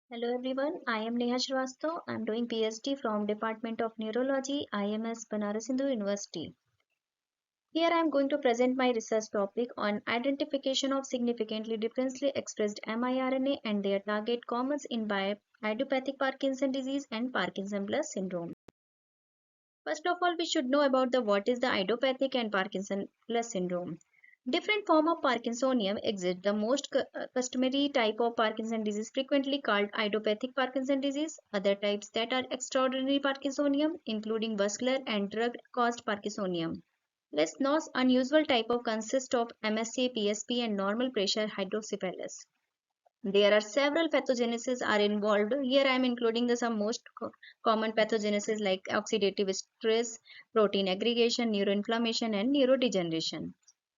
Hello everyone, I am Neha Srivastava. I am doing PhD from Department of Neurology, IMS Banaras Hindu University. Here I am going to present my research topic on identification of significantly differentially expressed miRNA and their target commons in idiopathic Parkinson disease and Parkinson plus syndrome. First of all, we should know about the what is the idiopathic and Parkinson plus syndrome. Different form of Parkinsonium exist. The most customary type of Parkinson disease frequently called idiopathic Parkinson disease. Other types that are extraordinary Parkinsonium, including vascular and drug-caused Parkinsonium. Less not unusual type of consist of MSA, PSP, and normal pressure hydrocephalus. There are several pathogenesis are involved. Here I am including the some most common pathogenesis like oxidative stress, protein aggregation, neuroinflammation, and neurodegeneration.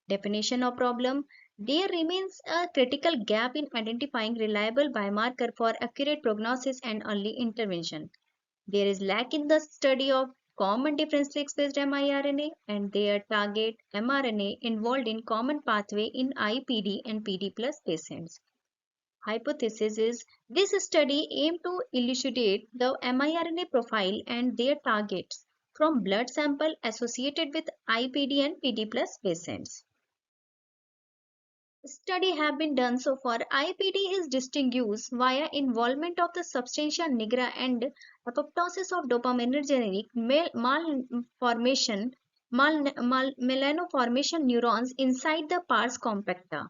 Definition of problem. There remains a critical gap in identifying reliable biomarker for accurate prognosis and early intervention. There is lack in the study of common differentially expressed miRNA and their target mRNA involved in common pathway in IPD and PD plus patients. Hypothesis is this study aimed to elucidate the miRNA profile and their targets from blood sample associated with IPD and PD plus patients. Study have been done so far. IPD is distinguished via involvement of the substantia nigra and apoptosis of dopaminergic malformation, melanoformation neurons inside the pars compacta.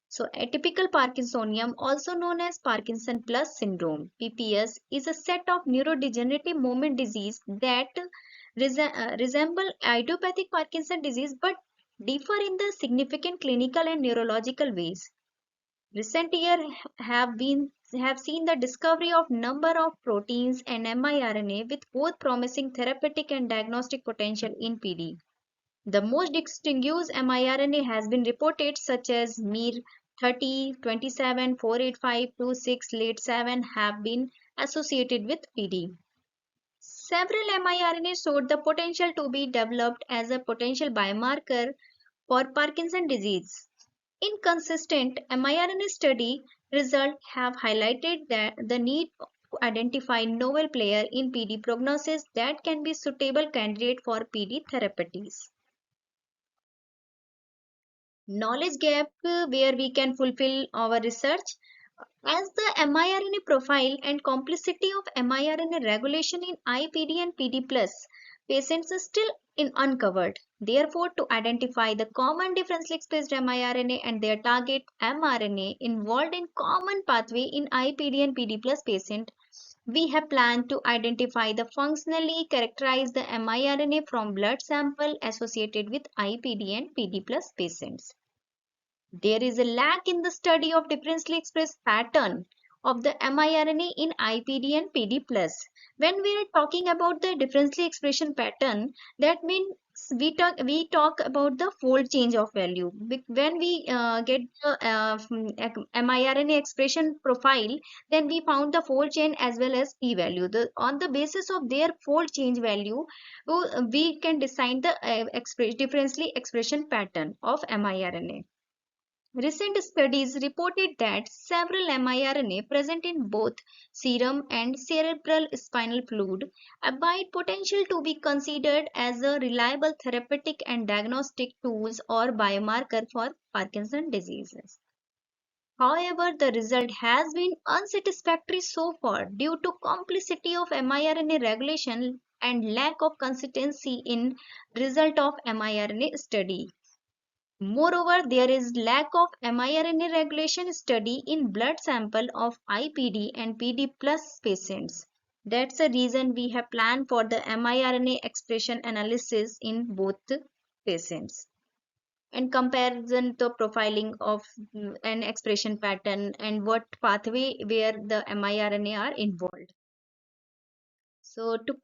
So atypical Parkinsonium, also known as Parkinson plus syndrome, PPS, is a set of neurodegenerative movement disease that resemble idiopathic Parkinson disease but differ in the significant clinical and neurological ways. Recent years have seen the discovery of number of proteins and miRNA with both promising therapeutic and diagnostic potential in PD. The most distinguished miRNA has been reported such as MIR 30, 27, 485, 26, late 7 have been associated with PD. Several miRNA showed the potential to be developed as a potential biomarker for Parkinson disease. Inconsistent miRNA study results have highlighted that the need to identify novel player in PD prognosis that can be suitable candidate for PD therapies. Knowledge gap where we can fulfill our research as the miRNA profile and complexity of miRNA regulation in IPD and PD plus patients is still uncovered. Therefore, to identify the common differentially expressed miRNA and their target mRNA involved in common pathway in IPD and PD plus patient, we have planned to identify the functionally characterize the miRNA from blood sample associated with IPD and PD plus patients. There is a lack in the study of differentially expressed pattern of the miRNA in IPD and PD+. When we are talking about the differentially expression pattern, that means we talk about the fold change of value. When we get the miRNA expression profile, then we found the fold change as well as p-value. On the basis of their fold change value, we can decide the differentially expression pattern of miRNA. Recent studies reported that several miRNA present in both serum and cerebral spinal fluid abide potential to be considered as a reliable therapeutic and diagnostic tools or biomarker for Parkinson's diseases. However, the result has been unsatisfactory so far due to complexity of miRNA regulation and lack of consistency in result of miRNA study. Moreover, there is lack of miRNA regulation study in blood sample of IPD and PD plus patients. That's the reason we have planned for the miRNA expression analysis in both patients and comparison to profiling of an expression pattern and what pathway where the miRNA are involved. So to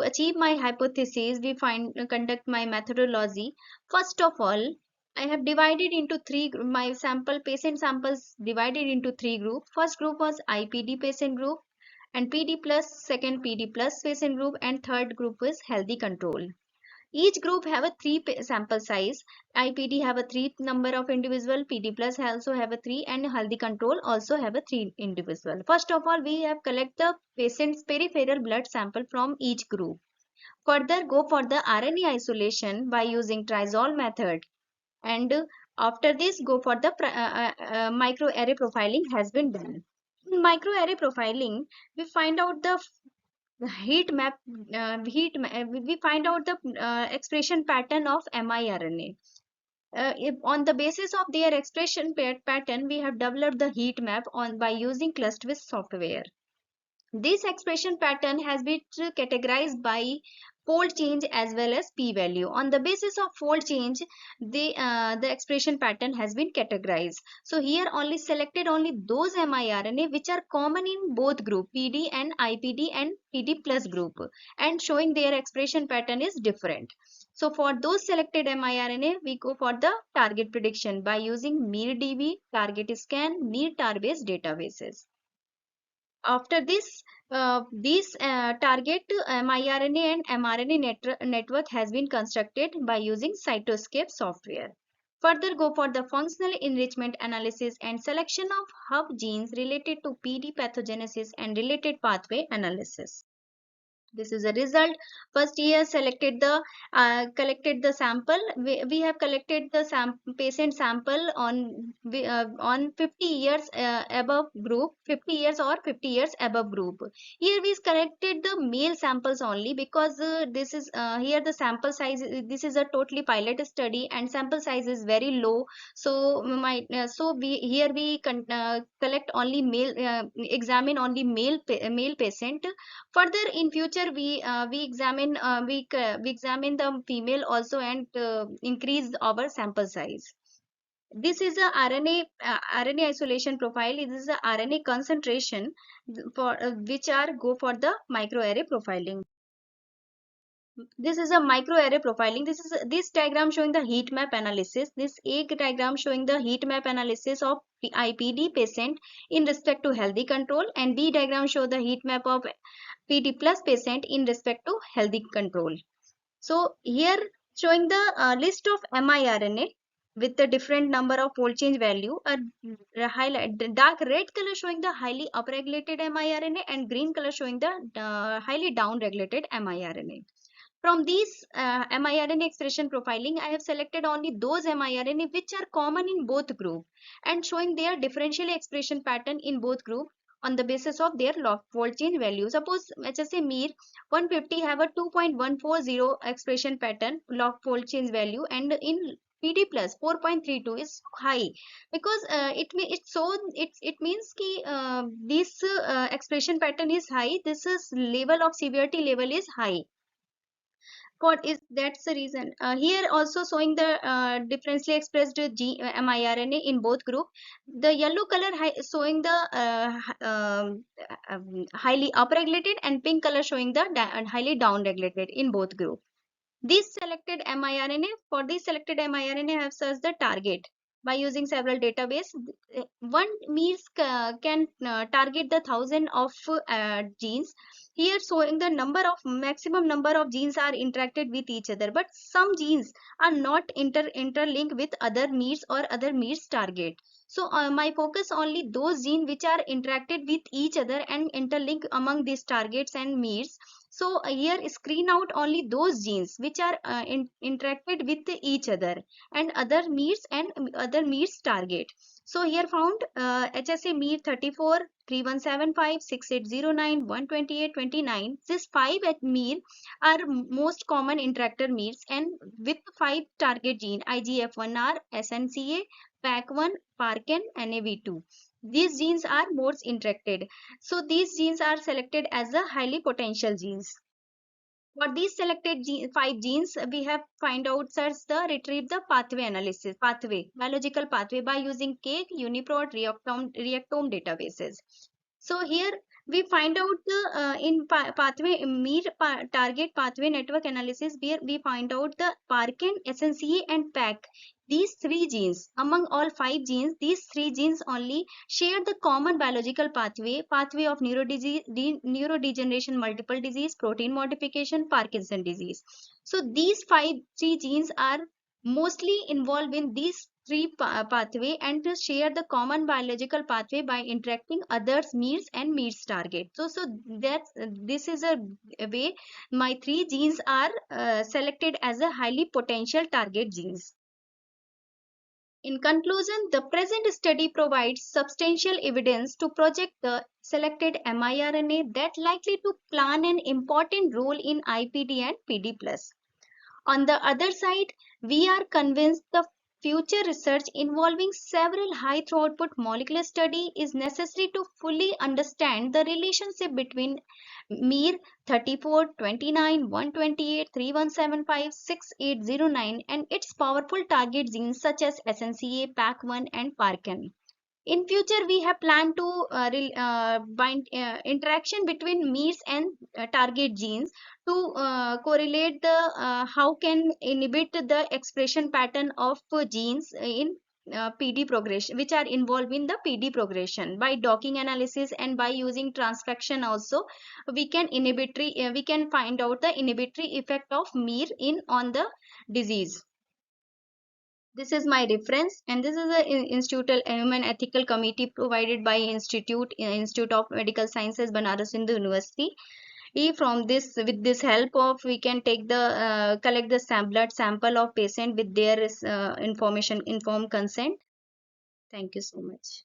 achieve my hypothesis, we conduct my methodology. First of all, I have divided into my patient samples divided into three groups. First group was IPD patient group and PD plus, second PD plus patient group and third group was healthy control. Each group have a 3 sample size. IPD have a 3 number of individual, PD plus also have a 3, and healthy control also have a 3 individual. First of all, we have collect the patient's peripheral blood sample from each group. Further, go for the RNA isolation by using triazole method, and after this go for the microarray profiling has been done. In microarray profiling, we find out the heat map we find out the expression pattern of miRNA. If on the basis of their expression pattern, we have developed the heat map on by using cluster software. This expression pattern has been categorized by fold change as well as p-value. On the basis of fold change, the expression pattern has been categorized. So here only selected only those miRNA which are common in both group PD and IPD and PD plus group, and showing their expression pattern is different. So for those selected miRNA, we go for the target prediction by using miRDB, target scan, miR-tar-based databases. After this, these target miRNA and mRNA network has been constructed by using cytoscape software. Further, go for the functional enrichment analysis and selection of hub genes related to PD pathogenesis and related pathway analysis. This is a result. First year selected the collected the sample. We have collected the patient sample on 50 years above group, 50 years or 50 years above group. Here we collected the male samples only because this is here the sample size, this is a totally pilot study and sample size is very low. So so we here we collect only male, examine only male patient. Further in future we examine the female also and increase our sample size. This is a RNA isolation profile. This is a RNA concentration for which are go for the microarray profiling. This is a microarray profiling. This diagram showing the heat map analysis. This A diagram showing the heat map analysis of the IPD patient in respect to healthy control, and B diagram show the heat map of PD plus patient in respect to healthy control. So here showing the list of miRNA with the different number of fold change value. Highlight the dark red color showing the highly upregulated miRNA and green color showing the highly downregulated miRNA. From these miRNA expression profiling, I have selected only those miRNA which are common in both group and showing their differential expression pattern in both group on the basis of their log fold change value. Suppose HSA MIR 150 have a 2.140 expression pattern log fold change value, and in PD plus 4.32 is high because it means ki this expression pattern is high. This is level of severity level is high. What is that's the reason. Here also showing the differentially expressed miRNA in both group. The yellow color showing the highly upregulated, and pink color showing the highly downregulated in both group. These selected miRNA, for these selected miRNA have searched the target by using several database. One means can target the thousand of genes. Here showing the number of maximum number of genes are interacted with each other, but some genes are not interlinked with other meats or other meats target. So my focus only those genes which are interacted with each other and interlink among these targets and meats. So here screen out only those genes which are interacted with each other and other meats target. So here found HSA MER 34, 3175, 6809, 128, 29. These 5 at MER are most common interactor MERs, and with 5 target gene IGF1R, SNCA, PAC1, PARKN, NAV2. These genes are most interacted. So these genes are selected as the highly potential genes. For these selected 5 genes, we have find out search the retrieve the pathway analysis, biological pathway by using cake, UniProt, Reactome databases. So here we find out the in pathway target pathway network analysis, where we find out the Parkin, SNCA and PAC. These three genes, among all five genes, these three genes only share the common biological pathway of neurodegeneration, multiple disease, protein modification, Parkinson disease. So these three genes are mostly involved in these pathway and to share the common biological pathway by interacting others meals and meals target. So that's this is a way my three genes are selected as a highly potential target genes. In conclusion, the present study provides substantial evidence to project the selected miRNA that likely to plan an important role in IPD and PD+. On the other side, we are convinced the future research involving several high throughput molecular study is necessary to fully understand the relationship between MIR 34, 29, 128, 3175, 6809 and its powerful target genes such as SNCA, PAC1 and PARKN. In future, we have planned to bind interaction between meats and target genes to correlate the how can inhibit the expression pattern of genes in PD progression, which are involved in the PD progression. By docking analysis and by using transfection also, we can we can find out the inhibitory effect of MIR in on the disease. This is my reference, and this is the Institute Human Ethical Committee provided by Institute of Medical Sciences, Banaras Hindu University. From this, with this help of, we can take the collect the blood sample of patient with their informed consent. Thank you so much.